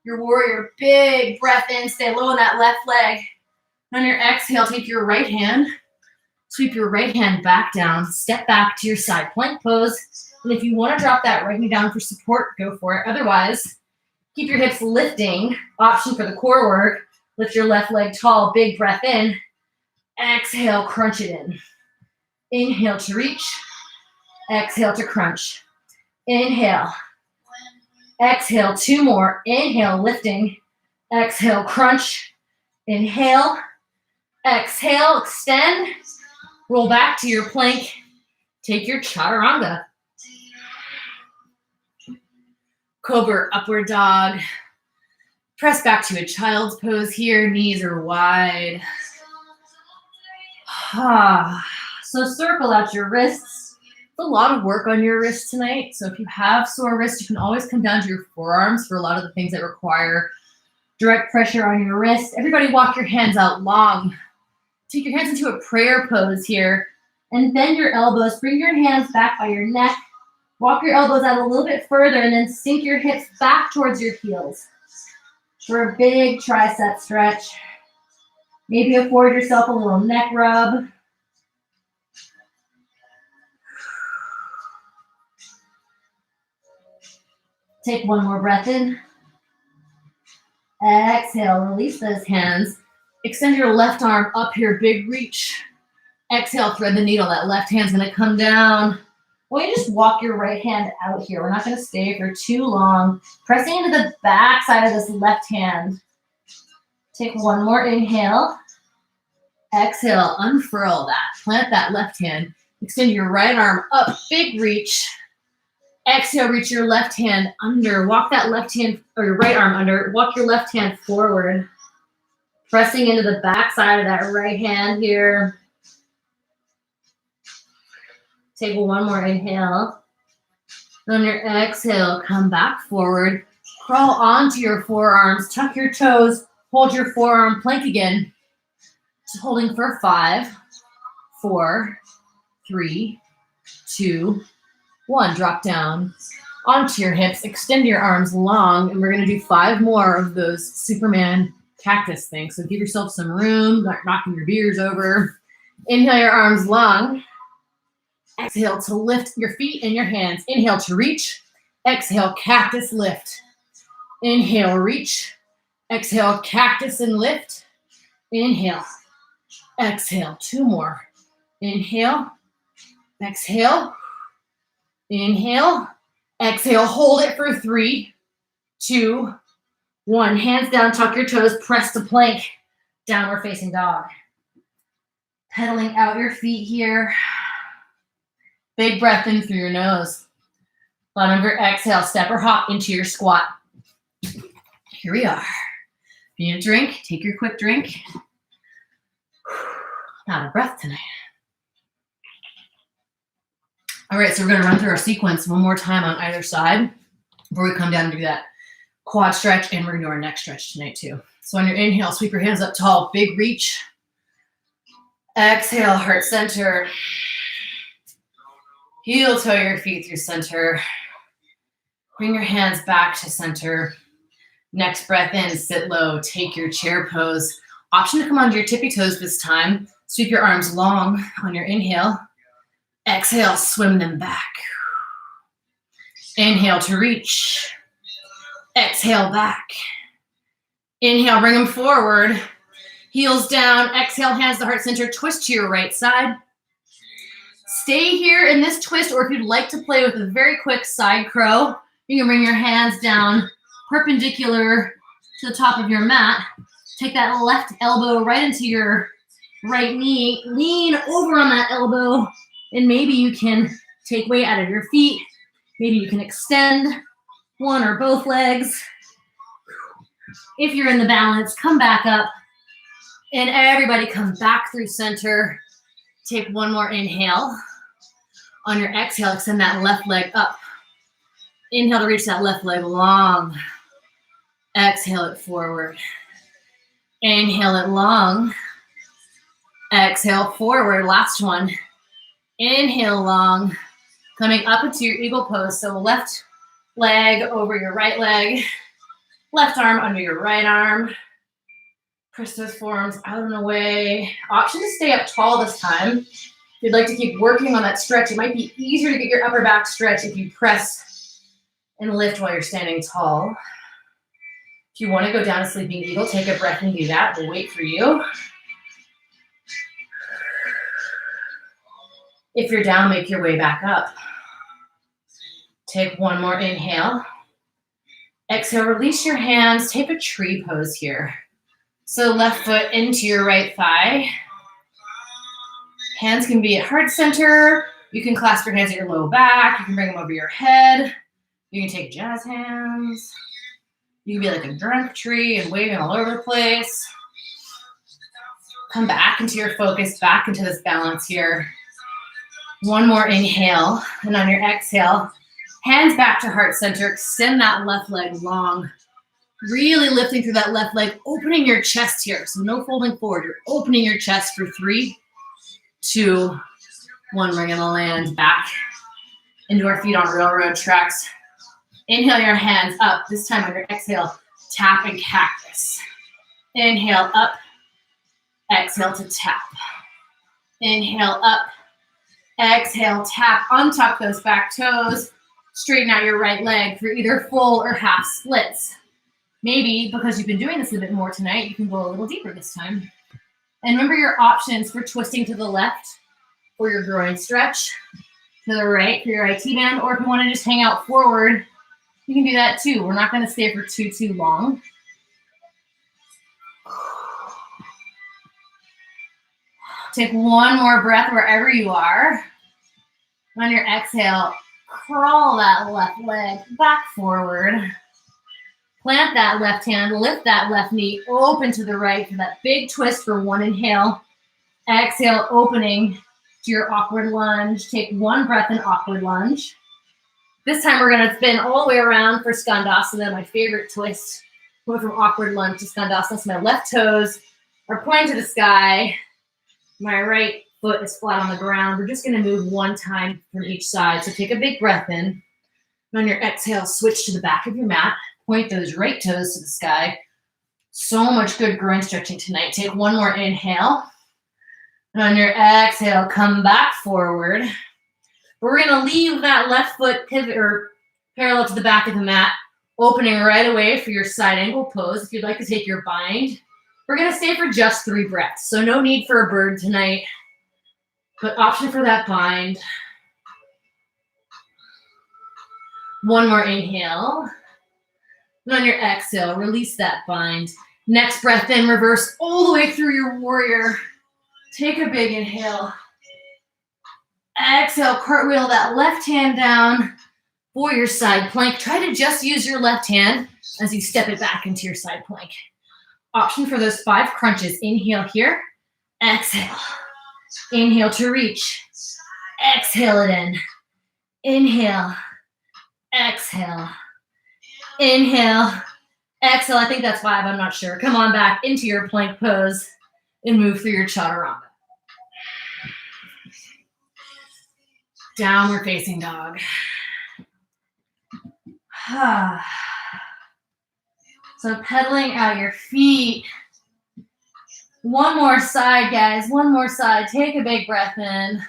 your warrior. Big breath in, stay low on that left leg. On your exhale, take your right hand, sweep your right hand back down, step back to your side plank pose. And if you want to drop that right knee down for support, go for it. Otherwise, keep your hips lifting. Option for the core work. Lift your left leg tall, big breath in. Exhale, crunch it in. Inhale to reach. Exhale to crunch. Inhale. Exhale, two more. Inhale, lifting. Exhale, crunch. Inhale. Exhale, extend. Roll back to your plank. Take your chaturanga. Cobra, upward dog. Press back to a child's pose here. Knees are wide. So circle out your wrists. It's a lot of work on your wrists tonight. So if you have sore wrists, you can always come down to your forearms for a lot of the things that require direct pressure on your wrist. Everybody walk your hands out long. Take your hands into a prayer pose here and bend your elbows. Bring your hands back by your neck. Walk your elbows out a little bit further and then sink your hips back towards your heels for a big tricep stretch. Maybe afford yourself a little neck rub. Take one more breath in. Exhale, release those hands. Extend your left arm up here, big reach. Exhale, thread the needle. That left hand's gonna come down. Well, you just walk your right hand out here. We're not gonna stay for too long. Pressing into the back side of this left hand. Take one more inhale. Exhale, unfurl that. Plant that left hand. Extend your right arm up, big reach. Exhale, reach your left hand under. Walk that left hand, or your right arm under. Walk your left hand forward. Pressing into the back side of that right hand here. Take one more inhale. On your exhale, come back forward. Crawl onto your forearms. Tuck your toes. Hold your forearm plank again. Just holding for 5, 4, 3, 2, 1. Drop down onto your hips. Extend your arms long. And we're going to do 5 more of those Superman cactus things. So give yourself some room, not knocking your beers over. Inhale your arms long. Exhale to lift your feet and your hands. Inhale to reach. Exhale, cactus lift. Inhale, reach. Exhale, cactus and lift. Inhale. Exhale, 2 more. Inhale. Exhale. Inhale. Exhale, hold it for 3, 2, 1. Hands down, tuck your toes, press to plank. Downward facing dog. Pedaling out your feet here. Big breath in through your nose. Bottom of your exhale, step or hop into your squat. Here we are. If you need a drink, take your quick drink. Out of breath tonight. All right, so we're going to run through our sequence one more time on either side before we come down and do that quad stretch, and we're going to do our neck stretch tonight too. So on your inhale, sweep your hands up tall, big reach. Exhale, heart center. Heel toe your feet through center. Bring your hands back to center. Next breath in, sit low, take your chair pose. Option to come onto your tippy toes this time. Sweep your arms long on your inhale. Exhale, swim them back. Inhale to reach. Exhale back. Inhale, bring them forward. Heels down. Exhale, hands to heart center. Twist to your right side. Stay here in this twist, or if you'd like to play with a very quick side crow, you can bring your hands down perpendicular to the top of your mat. Take that left elbow right into your right knee. Lean over on that elbow, and maybe you can take weight out of your feet. Maybe you can extend one or both legs. If you're in the balance, come back up. And everybody come back through center. Take one more inhale. On your exhale, extend that left leg up. Inhale to reach that left leg long. Exhale it forward. Inhale it long. Exhale forward. Last one. Inhale long. Coming up into your eagle pose. So left leg over your right leg. Left arm under your right arm. Press those forearms out and away. Option to stay up tall this time. If you'd like to keep working on that stretch, it might be easier to get your upper back stretch if you press and lift while you're standing tall. If you want to go down to sleeping eagle, take a breath and do that. We'll wait for you. If you're down, make your way back up. Take one more inhale. Exhale, release your hands. Take a tree pose here. So left foot into your right thigh. Hands can be at heart center. You can clasp your hands at your low back. You can bring them over your head. You can take jazz hands. You can be like a drunk tree and waving all over the place. Come back into your focus, back into this balance here. One more inhale. And on your exhale, hands back to heart center. Extend that left leg long. Really lifting through that left leg, opening your chest here. So no folding forward. You're opening your chest for 3, 2, 1. We're going to land back into our feet on railroad tracks. Inhale your hands up. This time on your exhale, tap and cactus. Inhale up. Exhale to tap. Inhale up. Exhale, tap. Untuck those back toes. Straighten out your right leg for either full or half splits. Maybe because you've been doing this a bit more tonight, you can go a little deeper this time. And remember your options for twisting to the left for your groin stretch, to the right for your IT band, or if you want to just hang out forward, you can do that too. We're not going to stay for too long. Take one more breath wherever you are. On your exhale, crawl that left leg back forward. Plant that left hand, lift that left knee, open to the right for that big twist for one inhale. Exhale, opening to your awkward lunge. Take one breath in awkward lunge. This time we're going to spin all the way around for Skandasana, my favorite twist. Going from awkward lunge to Skandasana. So my left toes are pointing to the sky. My right foot is flat on the ground. We're just going to move one time from each side. So take a big breath in. And on your exhale, switch to the back of your mat. Point those right toes to the sky. So much good groin stretching tonight. Take one more inhale. And on your exhale, come back forward. We're going to leave that left foot pivot or parallel to the back of the mat, opening right away for your side angle pose. If you'd like to take your bind, we're going to stay for just 3 breaths. So no need for a bird tonight, but option for that bind. One more inhale. And on your exhale, release that bind. Next breath in, reverse all the way through your warrior. Take a big inhale. Exhale, cartwheel that left hand down for your side plank. Try to just use your left hand as you step it back into your side plank. Option for those 5 crunches. Inhale here. Exhale. Inhale to reach. Exhale it in. Inhale. Exhale. Inhale, exhale. I think that's 5. I'm not sure. Come on back into your plank pose and move through your chaturanga. Downward facing dog. So pedaling out your feet. One more side, guys. One more side. Take a big breath in.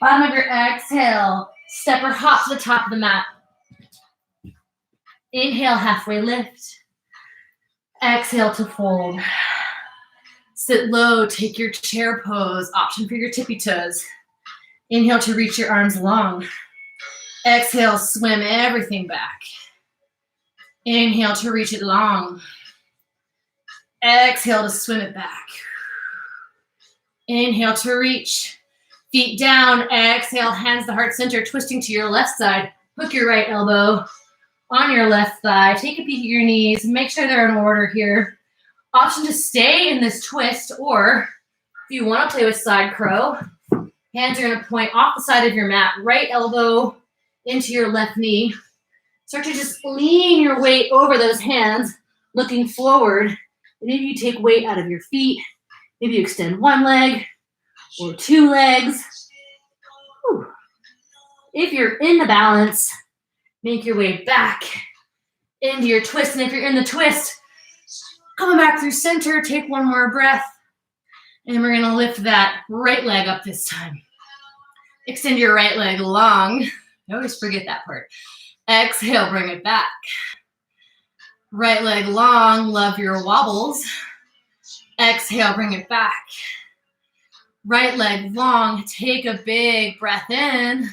Bottom of your exhale. Step or hop to the top of the mat. Inhale, halfway lift. Exhale to fold. Sit low, take your chair pose. Option for your tippy toes. Inhale to reach your arms long. Exhale, swim everything back. Inhale to reach it long. Exhale to swim it back. Inhale to reach. Feet down. Exhale, hands to heart center, twisting to your left side. Hook your right elbow on your left thigh. Take a peek at your knees. Make sure they're in order here. Option to stay in this twist, or if you want to play with side crow, hands are going to point off the side of your mat, right elbow into your left knee. Start to just lean your weight over those hands, looking forward. Maybe you take weight out of your feet. Maybe you extend one leg or two legs. Whew. If you're in the balance, make your way back into your twist. And if you're in the twist, coming back through center, take one more breath. And we're going to lift that right leg up this time. Extend your right leg long. I always forget that part. Exhale, bring it back. Right leg long, love your wobbles. Exhale, bring it back. Right leg long, take a big breath in.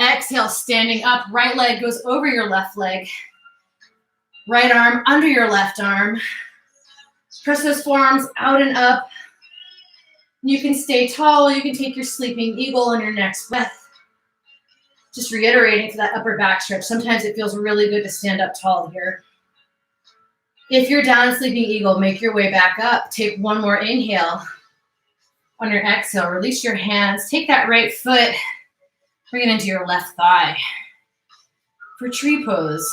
Exhale, standing up, right leg goes over your left leg. Right arm under your left arm. Press those forearms out and up. You can stay tall, you can take your sleeping eagle on your next breath. Just reiterating for that upper back stretch. Sometimes it feels really good to stand up tall here. If you're down in sleeping eagle, make your way back up. Take one more inhale. On your exhale, release your hands. Take that right foot, bring it into your left thigh. For tree pose,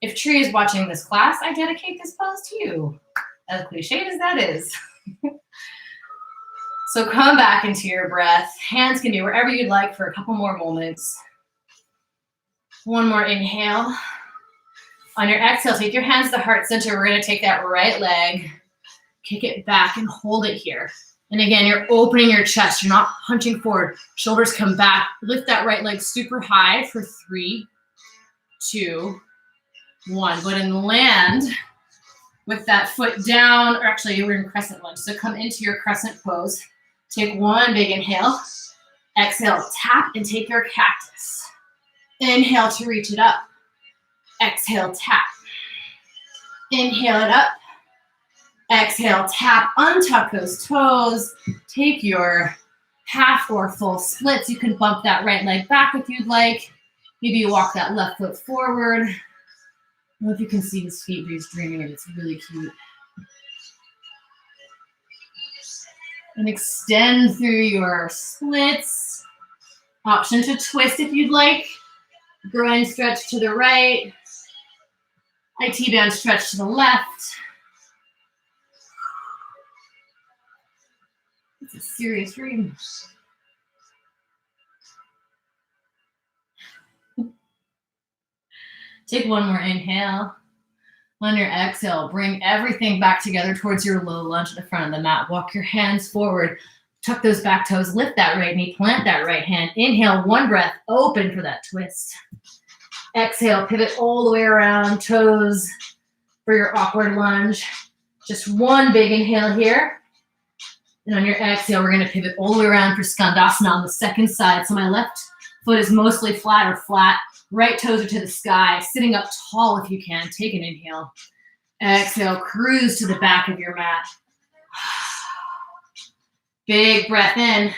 if tree is watching this class, I dedicate this pose to you. As cliched as that is. So come back into your breath. Hands can be wherever you'd like for a couple more moments. One more inhale. On your exhale, take your hands to the heart center. We're going to take that right leg, kick it back and hold it here. And again, you're opening your chest. You're not hunching forward. Shoulders come back. Lift that right leg super high for 3, 2, 1. Go ahead and land with that foot down. Or actually, we're in crescent lunge. So come into your crescent pose. Take one big inhale. Exhale, tap and take your cactus. Inhale to reach it up. Exhale, tap. Inhale it up. Exhale, tap, untuck those toes. Take your half or full splits. You can bump that right leg back if you'd like. Maybe you walk that left foot forward. I don't know if you can see his feet, but he's dreaming and it's really cute. And extend through your splits. Option to twist if you'd like. Groin stretch to the right. IT band stretch to the left. It's a serious dream. Take one more inhale. On your exhale, bring everything back together towards your low lunge at the front of the mat. Walk your hands forward. Tuck those back toes. Lift that right knee. Plant that right hand. Inhale, one breath. Open for that twist. Exhale, pivot all the way around. Toes for your awkward lunge. Just one big inhale here. And on your exhale, we're going to pivot all the way around for Skandasana on the second side. So my left foot is mostly flat or flat. Right toes are to the sky. Sitting up tall if you can. Take an inhale. Exhale, cruise to the back of your mat. Big breath in.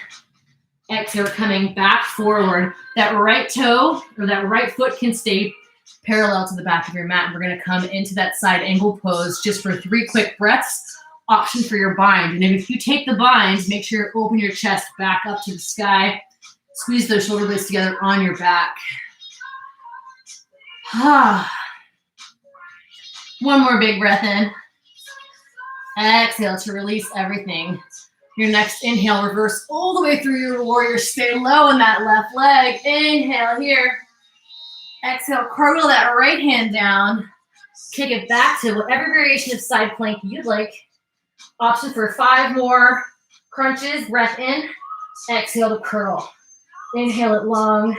Exhale, coming back forward. That right toe or that right foot can stay parallel to the back of your mat. And we're going to come into that side angle pose just for 3 quick breaths. Option for your bind. And if you take the bind, make sure you open your chest back up to the sky. Squeeze those shoulder blades together on your back. One more big breath in. Exhale to release everything. Your next inhale, reverse all the way through your warrior. Stay low in that left leg. Inhale here. Exhale, curl that right hand down. Kick it back to whatever variation of side plank you'd like. Option for 5 more crunches. Breath in. Exhale to curl. Inhale it long.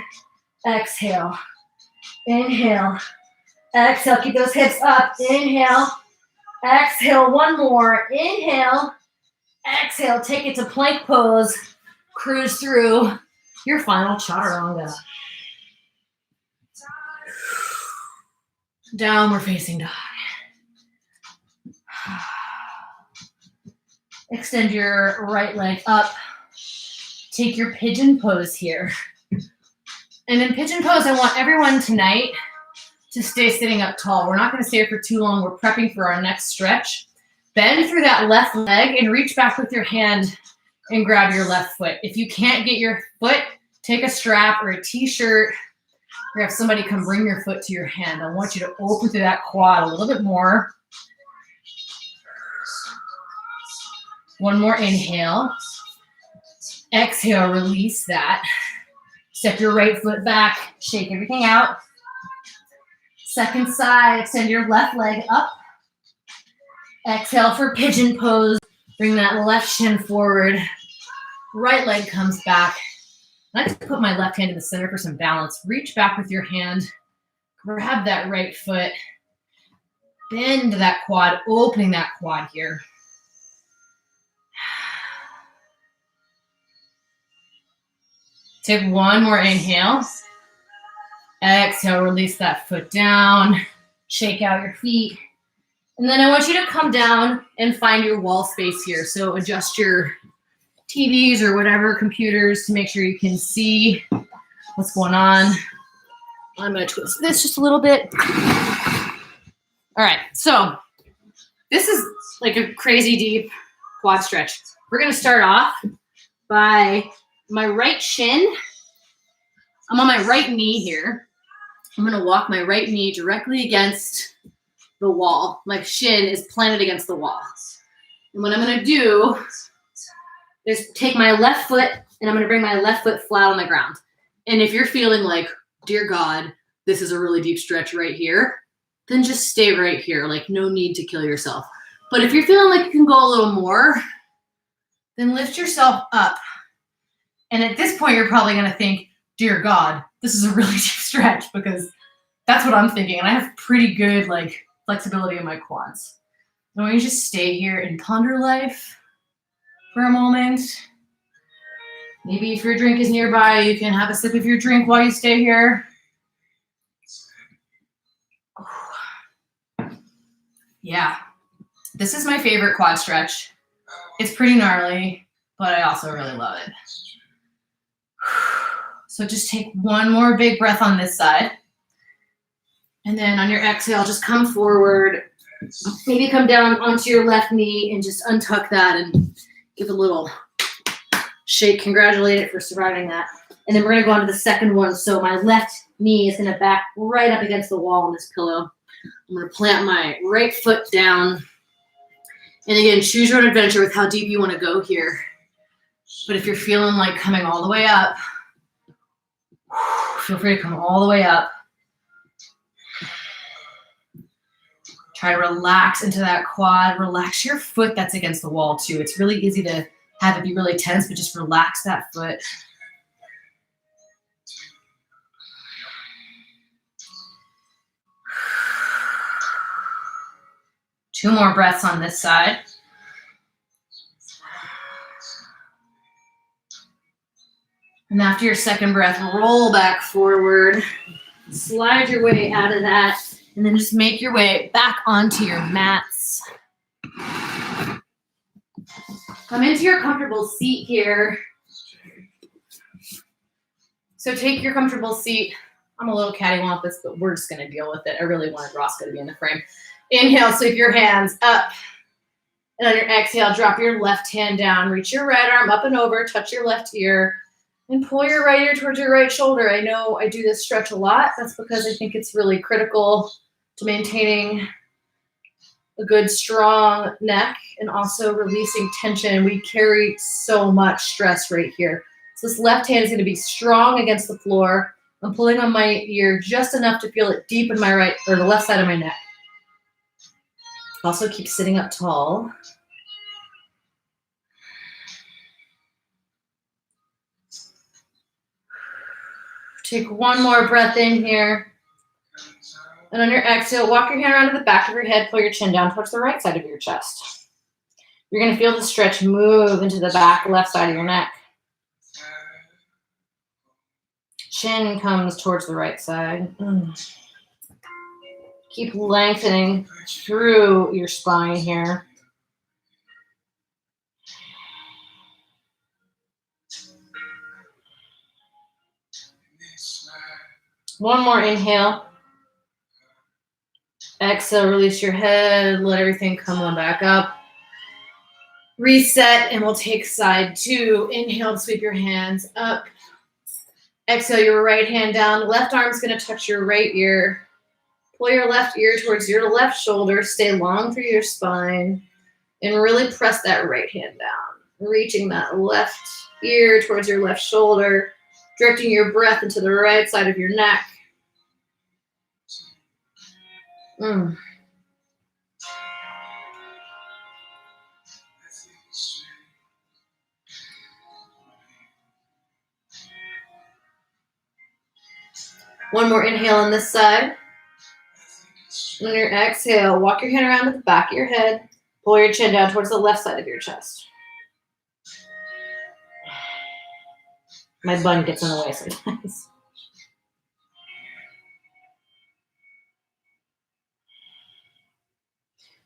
Exhale. Inhale. Exhale. Keep those hips up. Inhale. Exhale. One more. Inhale. Exhale. Take it to plank pose. Cruise through your final chaturanga. Downward facing dog. Extend your right leg up. Take your pigeon pose here. And in pigeon pose, I want everyone tonight to stay sitting up tall. We're not going to stay here for too long. We're prepping for our next stretch. Bend through that left leg and reach back with your hand and grab your left foot. If you can't get your foot, take a strap or a t-shirt or have somebody come bring your foot to your hand. I want you to open through that quad a little bit more. One more inhale. Exhale, release that. Step your right foot back, shake everything out. Second side, extend your left leg up. Exhale for pigeon pose. Bring that left shin forward. Right leg comes back. I like to put my left hand in the center for some balance. Reach back with your hand. Grab that right foot. Bend that quad, opening that quad here. Take one more inhale. Exhale, release that foot down. Shake out your feet. And then I want you to come down and find your wall space here. So adjust your TVs or whatever, computers, to make sure you can see what's going on. I'm going to twist this just a little bit. All right, so this is like a crazy deep quad stretch. We're going to start off by my right shin. I'm on my right knee here. I'm going to walk my right knee directly against the wall. My shin is planted against the wall. And what I'm going to do is take my left foot and I'm going to bring my left foot flat on the ground. And if you're feeling like, dear God, this is a really deep stretch right here, then just stay right here. Like, no need to kill yourself. But if you're feeling like you can go a little more, then lift yourself up. And at this point, you're probably going to think, dear God, this is a really deep stretch, because that's what I'm thinking. And I have pretty good like flexibility in my quads. I want you to just stay here and ponder life for a moment. Maybe if your drink is nearby, you can have a sip of your drink while you stay here. Yeah, this is my favorite quad stretch. It's pretty gnarly, but I also really love it. So just take one more big breath on this side. And then on your exhale, just come forward. Maybe come down onto your left knee and just untuck that and give a little shake. Congratulate it for surviving that. And then we're going to go on to the second one. So my left knee is going to back right up against the wall on this pillow. I'm going to plant my right foot down. And again, choose your own adventure with how deep you want to go here. But if you're feeling like coming all the way up, feel free to come all the way up. Try to relax into that quad. Relax your foot that's against the wall too. It's really easy to have it be really tense, but just relax that foot. Two more breaths on this side. And after your second breath, roll back forward. Slide your way out of that. And then just make your way back onto your mats. Come into your comfortable seat here. So take your comfortable seat. I'm a little cattywampus, but we're just going to deal with it. I really wanted Roscoe to be in the frame. Inhale, sweep your hands up. And on your exhale, drop your left hand down. Reach your right arm up and over. Touch your left ear. And pull your right ear towards your right shoulder. I know I do this stretch a lot. That's because I think it's really critical to maintaining a good, strong neck and also releasing tension. We carry so much stress right here. So this left hand is going to be strong against the floor. I'm pulling on my ear just enough to feel it deep in my right or the left side of my neck. Also keep sitting up tall. Take one more breath in here. And on your exhale, walk your hand around to the back of your head, pull your chin down towards the right side of your chest. You're going to feel the stretch move into the back left side of your neck. Chin comes towards the right side. Keep lengthening through your spine here. One more inhale. Exhale, release your head. Let everything come on back up. Reset, and we'll take side 2. Inhale, sweep your hands up. Exhale your right hand down. Left arm's going to touch your right ear. Pull your left ear towards your left shoulder. Stay long through your spine. And really press that right hand down. Reaching that left ear towards your left shoulder. Directing your breath into the right side of your neck. One more inhale on this side. On your exhale, walk your hand around to the back of your head. Pull your chin down towards the left side of your chest. My bun gets in the way sometimes.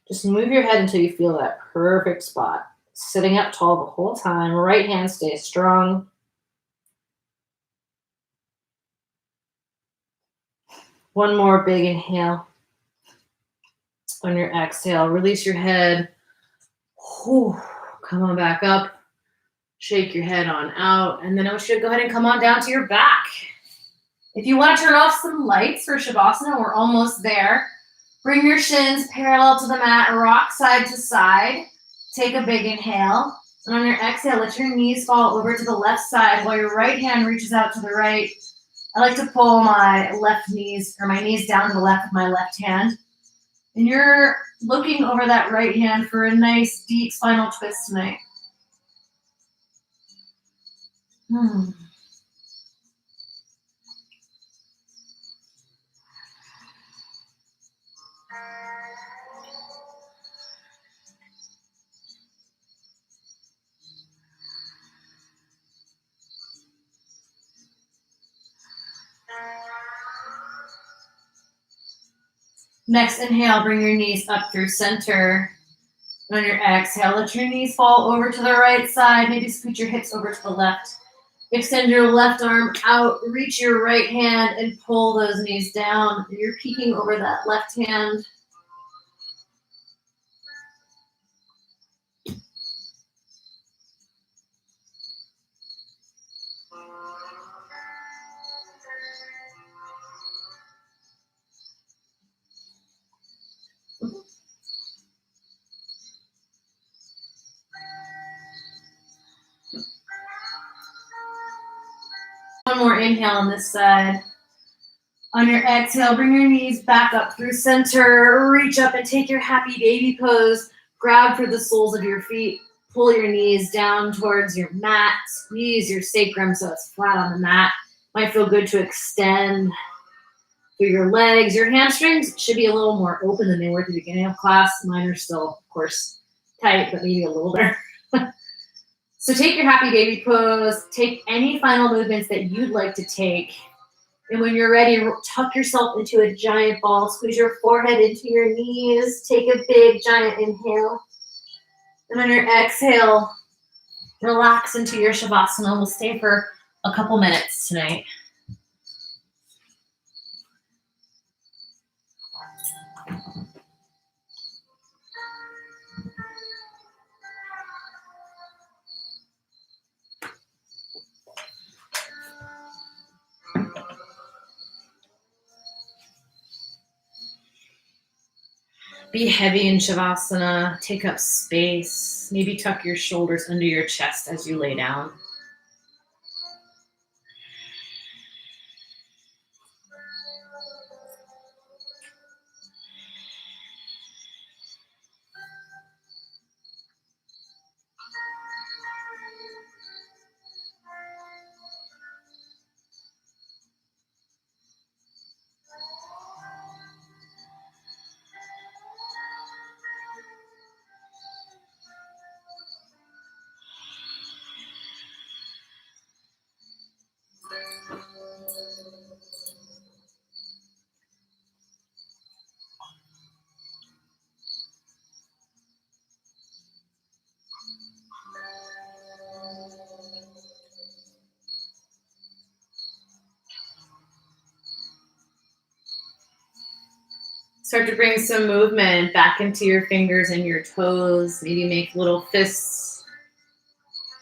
Just move your head until you feel that perfect spot. Sitting up tall the whole time. Right hand stays strong. One more big inhale. On your exhale, release your head. Whew. Come on back up. Shake your head on out. And then I want you to go ahead and come on down to your back. If you want to turn off some lights for Shavasana, we're almost there. Bring your shins parallel to the mat, rock side to side. Take a big inhale. And on your exhale, let your knees fall over to the left side while your right hand reaches out to the right. I like to pull my left knees, or my knees down to the left with my left hand. And you're looking over that right hand for a nice deep spinal twist tonight. Next inhale, bring your knees up through center. On your exhale, let your knees fall over to the right side. Maybe scoot your hips over to the left. Extend your left arm out, reach your right hand and pull those knees down. You're peeking over that left hand. One more inhale on this side. On your exhale, bring your knees back up through center. Reach up and take your happy baby pose. Grab for the soles of your feet. Pull your knees down towards your mat. Squeeze your sacrum so it's flat on the mat. Might feel good to extend through your legs. Your hamstrings should be a little more open than they were at the beginning of class. Mine are still, of course, tight, but maybe a little better. So take your happy baby pose. Take any final movements that you'd like to take. And when you're ready, tuck yourself into a giant ball. Squeeze your forehead into your knees. Take a big giant inhale. And on your exhale, relax into your Shavasana. We'll stay for a couple minutes tonight. Be heavy in Shavasana. Take up space. Maybe tuck your shoulders under your chest as you lay down. Start to bring some movement back into your fingers and your toes. Maybe make little fists.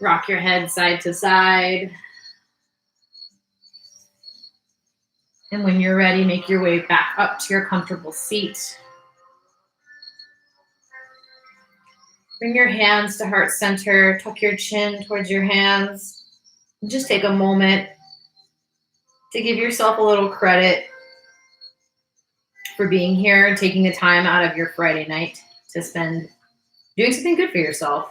Rock your head side to side. And when you're ready, make your way back up to your comfortable seat. Bring your hands to heart center. Tuck your chin towards your hands. And just take a moment to give yourself a little credit for being here and taking the time out of your Friday night to spend doing something good for yourself.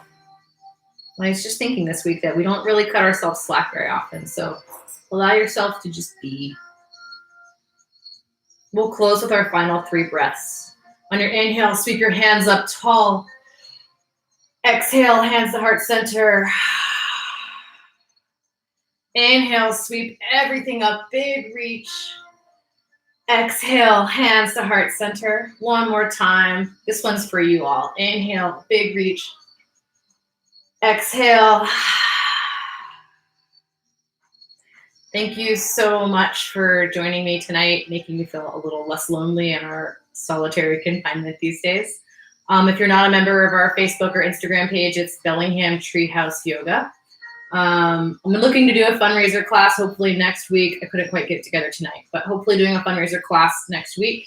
I was just thinking this week that we don't really cut ourselves slack very often, so allow yourself to just be. We'll close with our final 3 breaths. On your inhale, sweep your hands up tall. Exhale, hands to heart center. Inhale, sweep everything up, big reach. Exhale, hands to heart center. One more time. This one's for you all. Inhale, big reach. Exhale. Thank you so much for joining me tonight, making me feel a little less lonely in our solitary confinement these days. If you're not a member of our Facebook or Instagram page, it's Bellingham Treehouse Yoga. I'm looking to do a fundraiser class hopefully next week. I couldn't quite get it together tonight, but hopefully doing a fundraiser class next week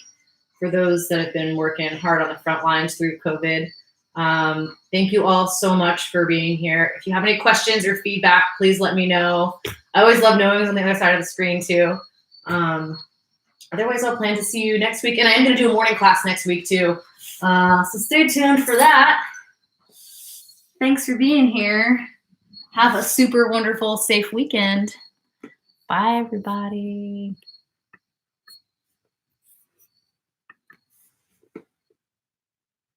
for those that have been working hard on the front lines through COVID. Thank you all so much for being here. If you have any questions or feedback, please let me know. I always love knowing who's on the other side of the screen too. Otherwise, I'll plan to see you next week. And I am going to do a morning class next week too. So stay tuned for that. Thanks for being here. Have a super wonderful, safe weekend. Bye, everybody.